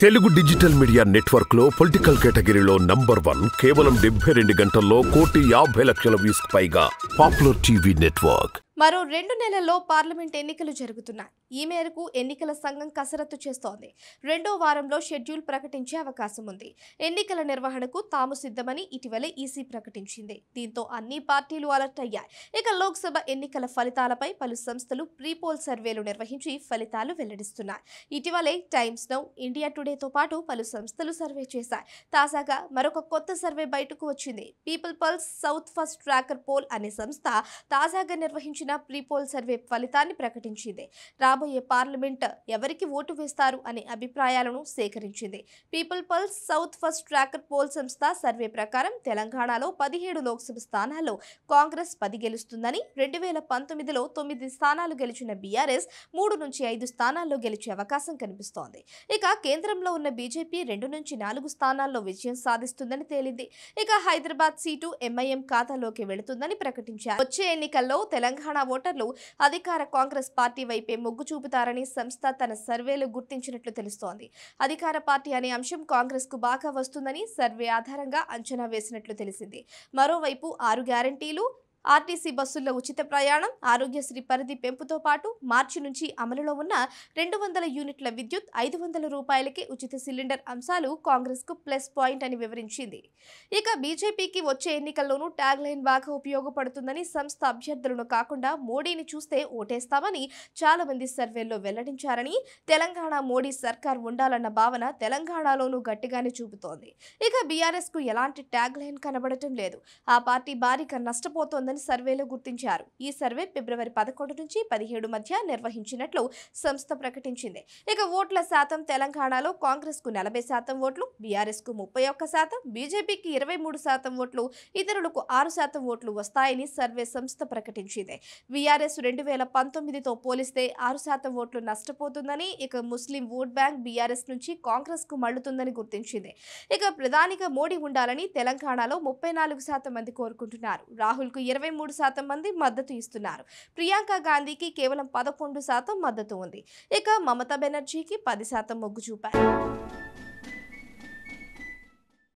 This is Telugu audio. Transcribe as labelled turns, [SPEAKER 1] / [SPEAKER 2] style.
[SPEAKER 1] తెలుగు డిజిటల్ మీడియా నెట్వర్క్ లో పొలిటికల్ కేటగిరీలో నంబర్ 1 కేవలం 72 గంటల్లో 1,50,00,000 వ్యూస్ పైగా పాపులర్ టీవీ నెట్వర్క్.
[SPEAKER 2] మరో 2 నెలల్లో పార్లమెంట్ ఎన్నికలు జరుగుతున్నాయి. ఈ మేరకు ఎన్నికల సంఘం కసరత్తు చేస్తోంది. రెండో వారంలో షెడ్యూల్ ప్రకటించే అవకాశం ఉంది. ఎన్నికల నిర్వహణకు తాము సిద్ధమని ఇటీవలే ఈసీ ప్రకటించింది. దీంతో అన్ని పార్టీలు అలర్ట్ అయ్యాయి. ఇక లోక్సభ ఎన్నికల ఫలితాలపై పలు సంస్థలు ప్రీపోల్ సర్వేలు నిర్వహించి ఫలితాలు వెల్లడిస్తున్నాయి. ఇటీవలే టైమ్స్ నౌ, ఇండియా టుడేతో పాటు పలు సంస్థలు సర్వే చేశాయి. తాజాగా మరొక కొత్త సర్వే బయటకు వచ్చింది. People Pulse South First tracker Poll అనే సంస్థ తాజాగా నిర్వహించిన ప్రీపోల్ సర్వే ఫలితాన్ని ప్రకటించింది. రాబోయే పార్లమెంట్ ఎవరికి ఓటు వేస్తారు అనే అభిప్రాయాలను సేకరించింది. People Pulse South First tracker poll సంస్థ సర్వే ప్రకారం తెలంగాణలో 17 లోక్సభ స్థానాల్లో కాంగ్రెస్ 10 గెలుస్తుందని, 2019లో 9 స్థానాలు గెలిచిన బీఆర్ఎస్ 3 నుంచి 5 స్థానాల్లో గెలిచే అవకాశం కనిపిస్తోంది. ఇక కేంద్రంలో ఉన్న బీజేపీ 2 నుంచి 4 స్థానాల్లో విజయం సాధిస్తుందని తేలింది. ఇక హైదరాబాద్ సీటు ఎంఐఎం ఖాతాలోకి వెళుతుందని ప్రకటించారు. వచ్చే ఎన్నికల్లో తెలంగాణ ఓటర్లు అధికార కాంగ్రెస్ పార్టీ వైపే మొగ్గు చూపుతారని సంస్థ తన సర్వేలో గుర్తించినట్లు తెలుస్తోంది. అధికార పార్టీ అనే అంశం కాంగ్రెస్ కు బాగా వస్తుందని సర్వే ఆధారంగా అంచనా వేసినట్లు తెలిసింది. మరోవైపు 6 గ్యారంటీలు, ఆర్టీసీ బస్సుల్లో ఉచిత ప్రయాణం, ఆరోగ్యశ్రీ పరిధి పెంపుతో పాటు మార్చి నుంచి అమలులో ఉన్న 200 యూనిట్ల విద్యుత్, 500 రూపాయలకే ఉచిత సిలిండర్ అంశాలు కాంగ్రెస్ కు ప్లస్ పాయింట్ అని వివరించింది. ఇక బీజేపీకి వచ్చే ఎన్నికల్లోనూ ట్యాగ్ లైన్ బాగా ఉపయోగపడుతుందని, సంస్థ అభ్యర్థులను కాకుండా మోడీని చూస్తే ఓటేస్తామని చాలా మంది సర్వేల్లో వెల్లడించారని, తెలంగాణ మోడీ సర్కార్ ఉండాలన్న భావన తెలంగాణలోనూ గట్టిగానే చూపుతోంది. ఇక బీఆర్ఎస్ కు ఎలాంటి ట్యాగ్ లైన్ కనబడటం లేదు. ఆ పార్టీ భారీగా నష్టపోతోంది సర్వేలో గుర్తించారు. ఈ సర్వే ఫిబ్రవరి 11 నుంచి 17 మధ్య నిర్వహించినట్లు సంస్థ ప్రకటించింది. ఇక ఓట్ల శాతం తెలంగాణలో కాంగ్రెస్ కు 40% ఓట్లు, బీఆర్ఎస్ కు 31%, బీజేపీకి 23% ఓట్లు, ఇతరులకు 6% ఓట్లు వస్తాయని సర్వే సంస్థ ప్రకటించింది. బీఆర్ఎస్ 2019తో పోలిస్తే 6% ఓట్లు నష్టపోతుందని, ఇక ముస్లిం ఓట్ బ్యాంక్ బీఆర్ఎస్ నుంచి కాంగ్రెస్ కు మళ్లుతుందని గుర్తించింది. ఇక ప్రధానిగా మోడీ ఉండాలని తెలంగాణలో 34% మంది కోరుకుంటున్నారు. రాహుల్ కు 23% మంది మద్దతు ఇస్తున్నారు. ప్రియాంక గాంధీకి కేవలం 11% మద్దతు ఉంది. ఇక మమతా బెనర్జీకి 10% మొగ్గు చూపారు.